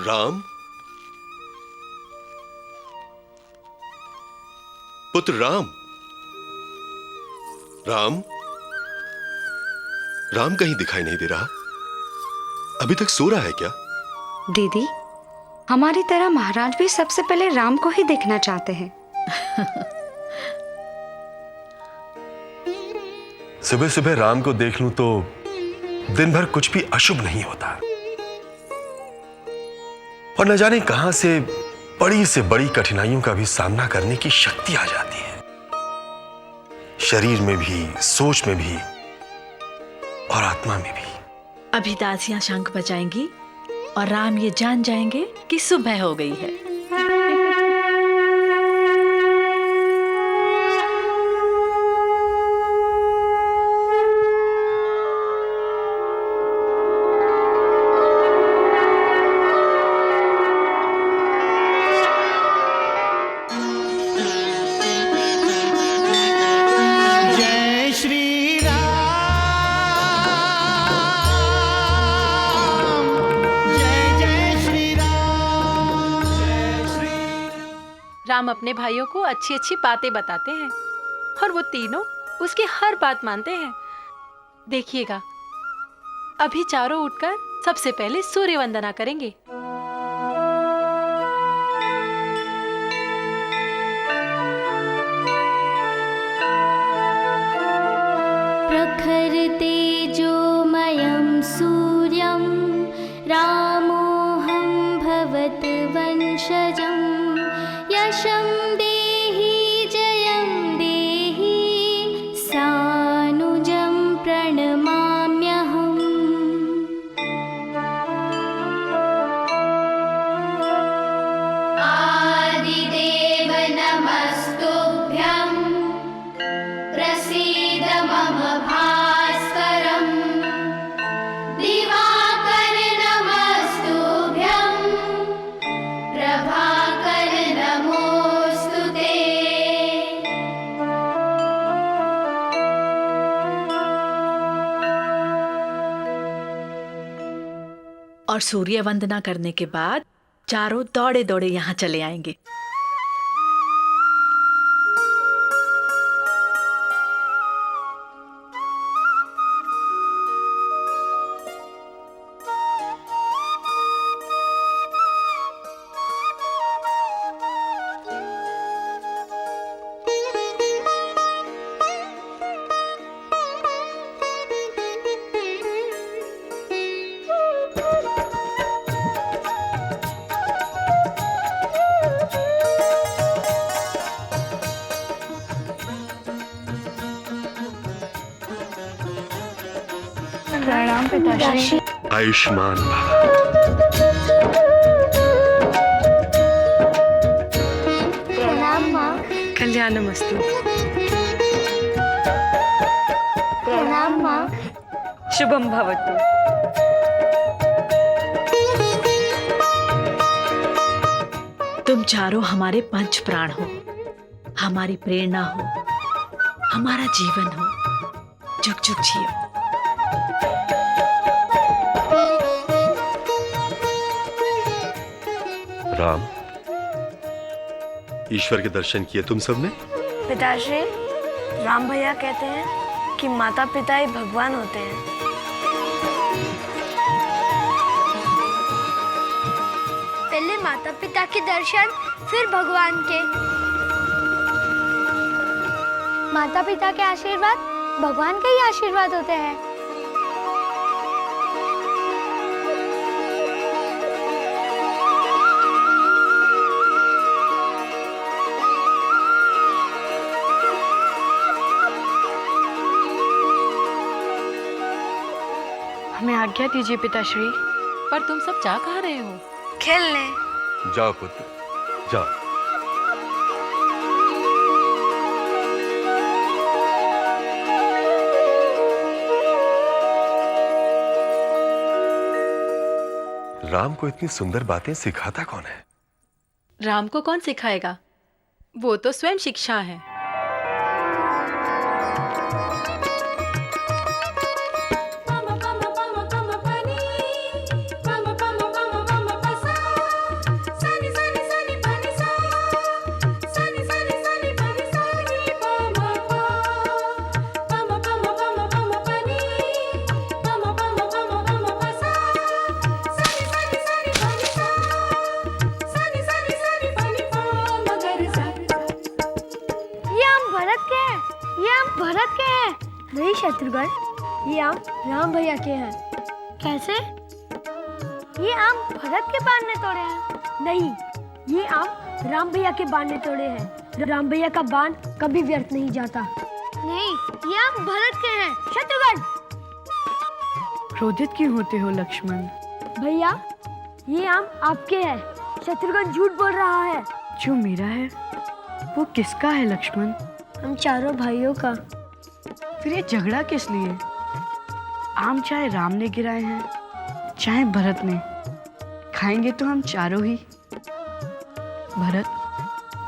राम, पुत्र राम, राम, राम कहीं दिखाई नहीं दे रहा। अभी तक सो रहा है क्या? दीदी, हमारी तरह महाराज भी सबसे पहले राम को ही देखना चाहते हैं। सुबह सुबह राम को देख लूं तो दिन भर कुछ भी अशुभ नहीं होता, और न जाने कहां से बड़ी से बड़ी कठिनाइयों का भी सामना करने की शक्ति आ जाती है, शरीर में भी, सोच में भी और आत्मा में भी। अभी दासियां शंख बजाएंगी और राम ये जान जाएंगे कि सुबह हो गई है। राम अपने भाइयों को अच्छी अच्छी बातें बताते हैं और वो तीनों उसकी हर बात मानते हैं। देखिएगा, अभी चारों उठकर सबसे पहले सूर्य वंदना करेंगे। प्रखर तेजोमयं सूर्यं रामोऽहं भवद्वंशजं यशं देहि जयं देहि सानुजं प्रणमाम्यहम्। आदिदेव नमस्तुभ्यं प्रसीद मम भास्करं दिवाकर नमस्तुभ्यं प्रभाकर नमोस्तुते। और सूर्य वंदना करने के बाद चारों दौड़े दौड़े यहाँ चले आएंगे। प्रणाम पिताश्री। आयुष्मान भव। प्रणाम माँ। कल्याणमस्तु। प्रणाम माँ। शुभम भवतु। तुम चारों हमारे पंच प्राण हो, हमारी प्रेरणा हो, हमारा जीवन हो। जुग जुग जियो। राम, ईश्वर के दर्शन किए तुम सबने? पिताश्री, राम भैया कहते हैं कि माता पिता ही भगवान होते हैं। पहले माता पिता के दर्शन, फिर भगवान के। माता पिता के आशीर्वाद भगवान के ही आशीर्वाद होते हैं। हमें आज्ञा दीजिए पिताश्री। पर तुम सब जा कहाँ रहे हो? खेलने। जाओ पुत्र, जाओ। राम को इतनी सुंदर बातें सिखाता कौन है? राम को कौन सिखाएगा? वो तो स्वयं शिक्षा है। शत्रुघ्न, ये आम राम भैया के हैं। कैसे? ये आम भरत के बाण ने तोड़े हैं। नहीं, ये आम राम भैया के बाण ने तोड़े हैं। राम भैया का बाण कभी व्यर्थ नहीं जाता। नहीं, ये आम भरत के हैं। शत्रुघ्न! क्रोधित क्यों होते हो लक्ष्मण? भैया, ये आम आपके हैं। शत्रुघ्न झूठ बोल रहा है। जो मेरा है वो किसका है लक्ष्मण? हम चारों भाइयों का। फिर ये झगड़ा किस लिए? आम चाहे राम ने गिराए हैं चाहे भरत ने, खाएंगे तो हम चारों ही। भरत,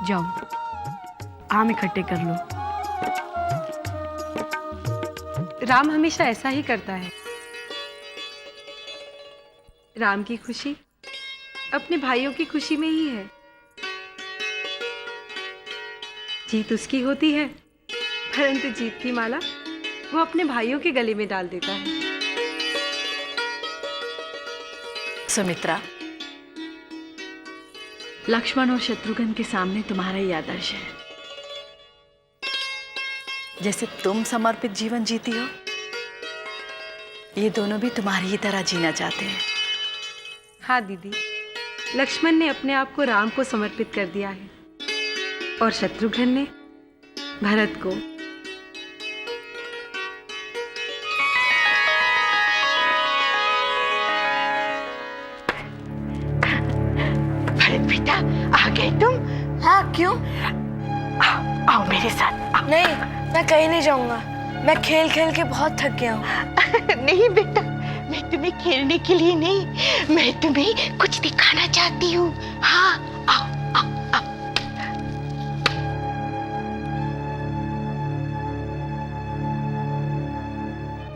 जाओ आम इकट्ठे कर लो। राम हमेशा ऐसा ही करता है। राम की खुशी अपने भाइयों की खुशी में ही है। जीत उसकी होती है, परंतु जीत की माला वो अपने भाइयों के गले में डाल देता है। सुमित्रा, लक्ष्मण और शत्रुघ्न के सामने तुम्हारा ही आदर्श है। जैसे तुम समर्पित जीवन जीती हो, ये दोनों भी तुम्हारी ही तरह जीना चाहते हैं। हाँ दीदी, लक्ष्मण ने अपने आप को राम को समर्पित कर दिया है और शत्रुघ्न ने भरत को। भरत बेटा, आ गए तुम? हाँ, क्यों? आओ मेरे साथ। आओ। नहीं, मैं कहीं नहीं जाऊंगा। मैं खेल खेल के बहुत थक गया हूँ। नहीं बेटा, मैं तुम्हें खेलने के लिए नहीं, मैं तुम्हें कुछ दिखाना चाहती हूँ। हाँ, आओ आओ आओ।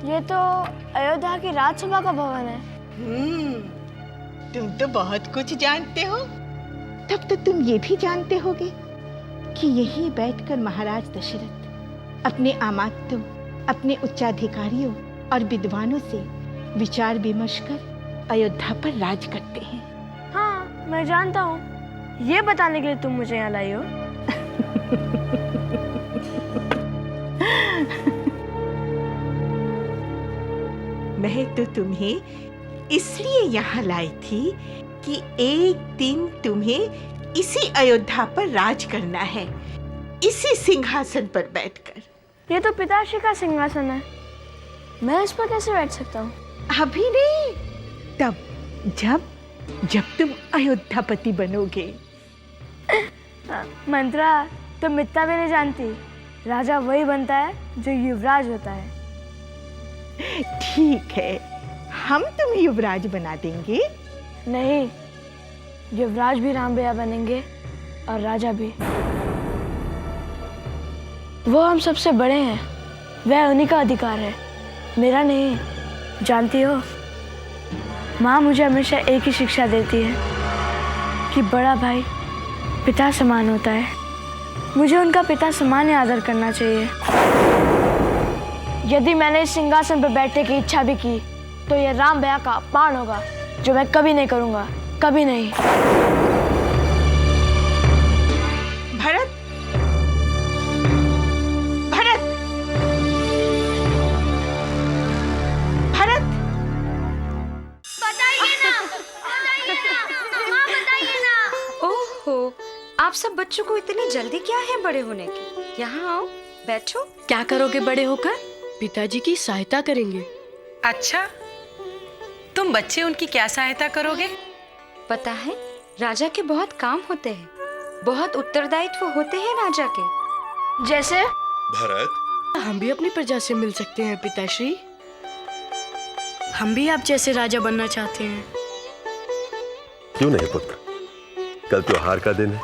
ये तो अयोध्या की राजसभा का भवन है। तुम तो बहुत कुछ जानते हो। तब तो तुम ये भी जानते होगे कि यहीं बैठकर महाराज दशरथ अपने अमात्यों, अपने उच्चाधिकारियों और विद्वानों से विचार विमर्श कर अयोध्या पर राज करते हैं। हाँ, मैं जानता हूँ। ये बताने के लिए तुम मुझे यहाँ लाई हो। मैं तो तुम्हें इसलिए यहाँ लाई थी कि एक दिन तुम्हें इसी अयोध्या पर राज करना है, इसी सिंहासन पर बैठकर। ये तो पिताश्री का सिंहासन है, मैं इस पर कैसे बैठ सकता हूँ? अभी नहीं, तब जब तुम अयोध्यापति बनोगे। मंत्रा, तुम इतना भी नहीं जानती। राजा वही बनता है जो युवराज होता है। ठीक है, हम तुम्हें युवराज बना देंगे। नहीं, युवराज भी राम भैया बनेंगे और राजा भी। वो हम सबसे बड़े हैं, वह उन्हीं का अधिकार है, मेरा नहीं। जानती हो, माँ मुझे हमेशा एक ही शिक्षा देती है कि बड़ा भाई पिता समान होता है। मुझे उनका पिता समान ही आदर करना चाहिए। यदि मैंने इस सिंहासन पर बैठने की इच्छा भी की तो यह राम भैया का अपमान होगा, जो मैं कभी नहीं करूंगा, कभी नहीं। भरत, भरत, भरत, बताइए ना, माँ बताइए ना। ओहो, आप सब बच्चों को इतनी जल्दी क्या है बड़े होने की? यहाँ आओ, बैठो। क्या करोगे बड़े होकर? पिताजी की सहायता करेंगे। अच्छा, तुम बच्चे उनकी क्या सहायता करोगे? पता है, राजा के बहुत काम होते हैं, बहुत उत्तरदायित्व होते हैं राजा के। जैसे? भरत, हम भी अपनी प्रजा से मिल सकते हैं पिताश्री। हम भी आप जैसे राजा बनना चाहते हैं। क्यों नहीं पुत्र, कल त्योहार का दिन है,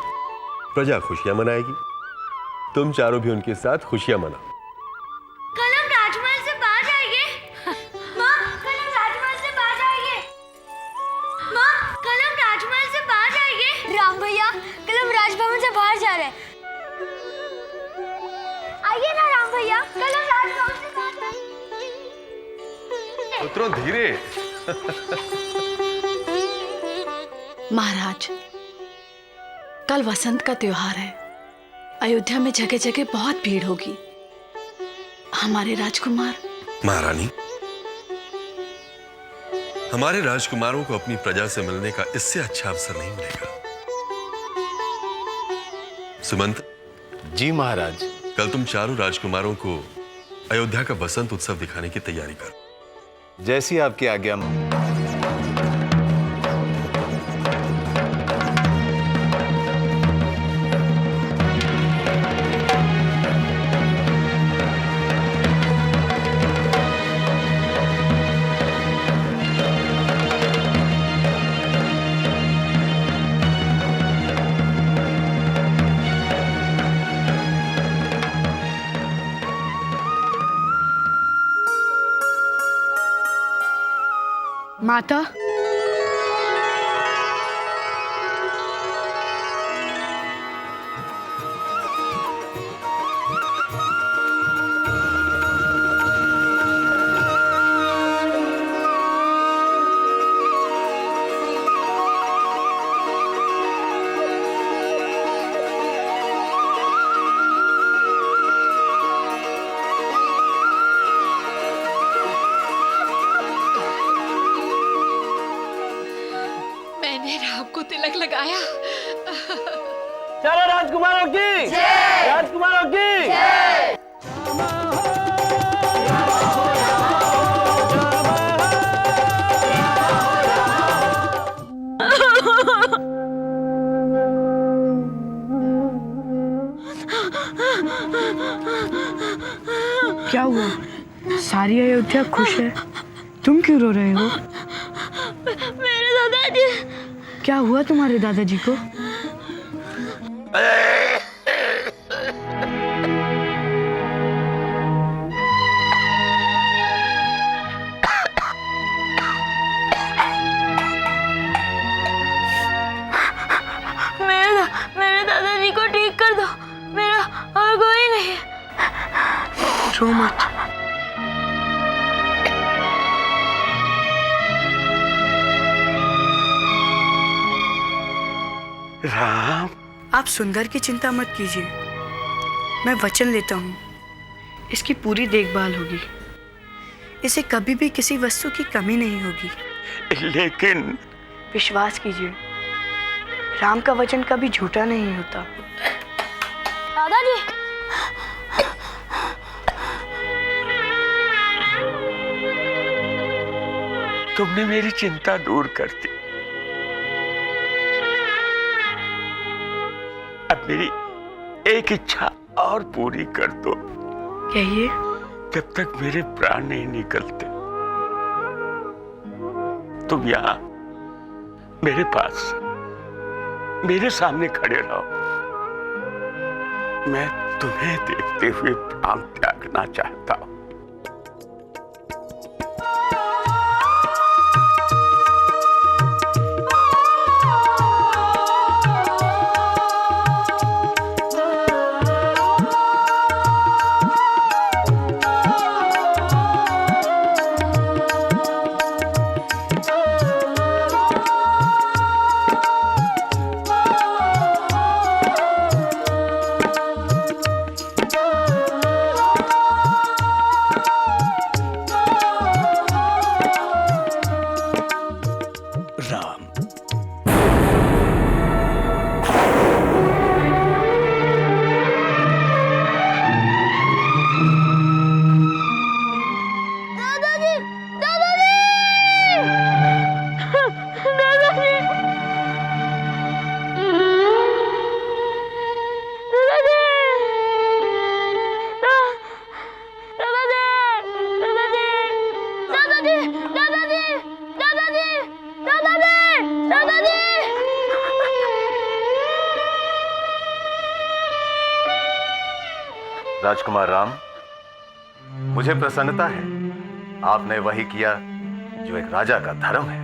प्रजा खुशियां मनाएगी, तुम चारों भी उनके साथ खुशियां मनाओ। कल हम राजमहल से बाहर जाएंगे। माँ, कल हम राजमहल से बाहर जाएंगे। माँ, कल हम राजमहल से बाहर जाएंगे। राम भैया, कल हम राजभवन से बाहर जा रहे हैं। आइए ना राम भैया, कल हम राजभवन से बाहर जाएंगे। पुत्रों धीरे। महाराज, कल वसंत का त्योहार है। अयोध्या में जगह जगह बहुत भीड़ होगी। हमारे राजकुमार महारानी, हमारे राजकुमारों को अपनी प्रजा से मिलने का इससे अच्छा अवसर नहीं मिलेगा। सुमंत, जी महाराज। कल तुम चारों राजकुमारों को अयोध्या का बसंत उत्सव दिखाने की तैयारी करो। जैसी आपकी आज्ञा। माता, मैंने राम को तिलक लगाया। चारों राजकुमारों की जय! राजकुमारों की जय! क्या हुआ? सारी अयोध्या खुश है, तुम क्यों रो रहे हो? मेरे दादाजी। क्या हुआ तुम्हारे दादाजी को? मेरे दादाजी को ठीक कर दो, मेरा और कोई नहीं। रो मत। राम, आप सुंदर की चिंता मत कीजिए, मैं वचन लेता हूँ इसकी पूरी देखभाल होगी। इसे कभी भी किसी वस्तु की कमी नहीं होगी। लेकिन विश्वास कीजिए, राम का वचन कभी झूठा नहीं होता। दादाजी, तुमने मेरी चिंता दूर कर दी। अब मेरी एक इच्छा और पूरी कर दो। कहिए। जब तक मेरे प्राण नहीं निकलते तुम यहाँ मेरे पास, मेरे सामने खड़े रहो। मैं तुम्हें देखते हुए प्राण त्यागना चाहता हूँ। राजकुमार राम, मुझे प्रसन्नता है आपने वही किया जो एक राजा का धर्म है।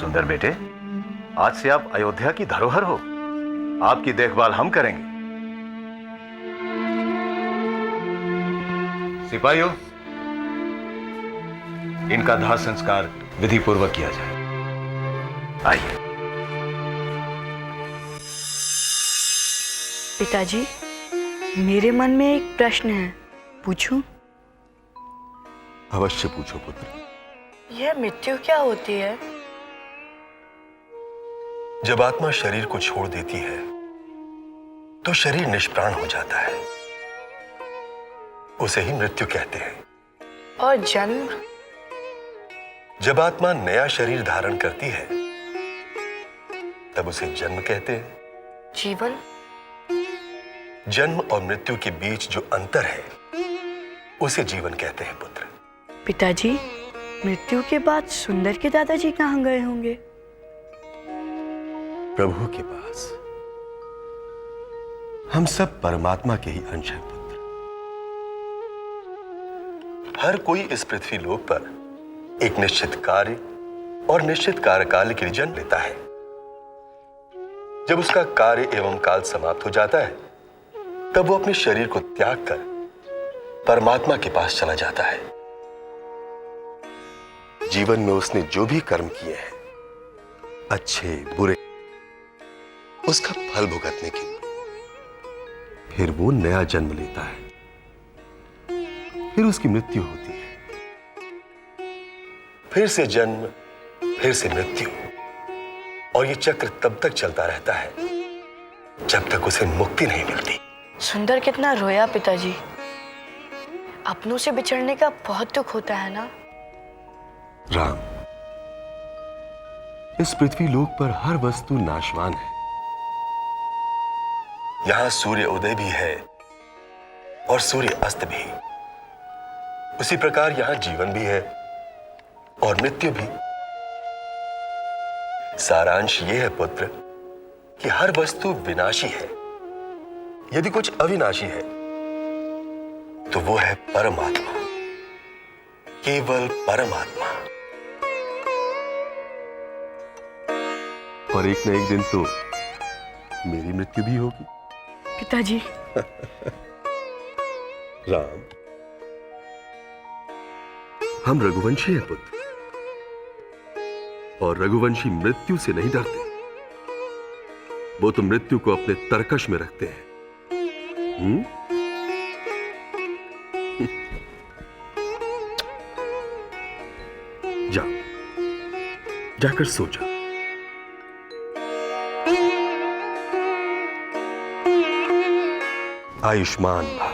सुंदर बेटे, आज से आप अयोध्या की धरोहर हो। आपकी देखभाल हम करेंगे। सिपाहियों, इनका दाह संस्कार विधि पूर्वक किया जाए। आइए। पिताजी, मेरे मन में एक प्रश्न है, पूछूं? अवश्य पूछो पुत्र। यह मृत्यु क्या होती है? जब आत्मा शरीर को छोड़ देती है तो शरीर निष्प्राण हो जाता है, उसे ही मृत्यु कहते हैं। और जन्म? जब आत्मा नया शरीर धारण करती है तब उसे जन्म कहते हैं। जीवन? जन्म और मृत्यु के बीच जो अंतर है उसे जीवन कहते हैं पुत्र। पिताजी, मृत्यु के बाद सुंदर के दादाजी कहाँ गए होंगे? प्रभु के पास। हम सब परमात्मा के ही अंश हैं पुत्र। हर कोई इस पृथ्वी लोक पर एक निश्चित कार्य और निश्चित कार्यकाल के लिए जन्म लेता है। जब उसका कार्य एवं काल समाप्त हो जाता है तब वो अपने शरीर को त्याग कर परमात्मा के पास चला जाता है। जीवन में उसने जो भी कर्म किए हैं, अच्छे बुरे, उसका फल भुगतने के लिए फिर वो नया जन्म लेता है, फिर उसकी मृत्यु होती है, फिर से जन्म, फिर से मृत्यु, और ये चक्र तब तक चलता रहता है जब तक उसे मुक्ति नहीं मिलती। सुंदर कितना रोया पिताजी। अपनों से बिछड़ने का बहुत दुख होता है ना? राम, इस पृथ्वी लोक पर हर वस्तु नाशवान है। यहां सूर्य उदय भी है और सूर्य अस्त भी। उसी प्रकार यहां जीवन भी है और मृत्यु भी। सारांश यह है पुत्र कि हर वस्तु विनाशी है। यदि कुछ अविनाशी है तो वो है परमात्मा, केवल परमात्मा। और एक न एक दिन तो मेरी मृत्यु भी होगी। पिताजी। राम, हम रघुवंशी हैं पुत्र, और रघुवंशी मृत्यु से नहीं डरते। वो तो मृत्यु को अपने तरकश में रखते हैं। जा, जाकर सो जा। आयुष्मान भव।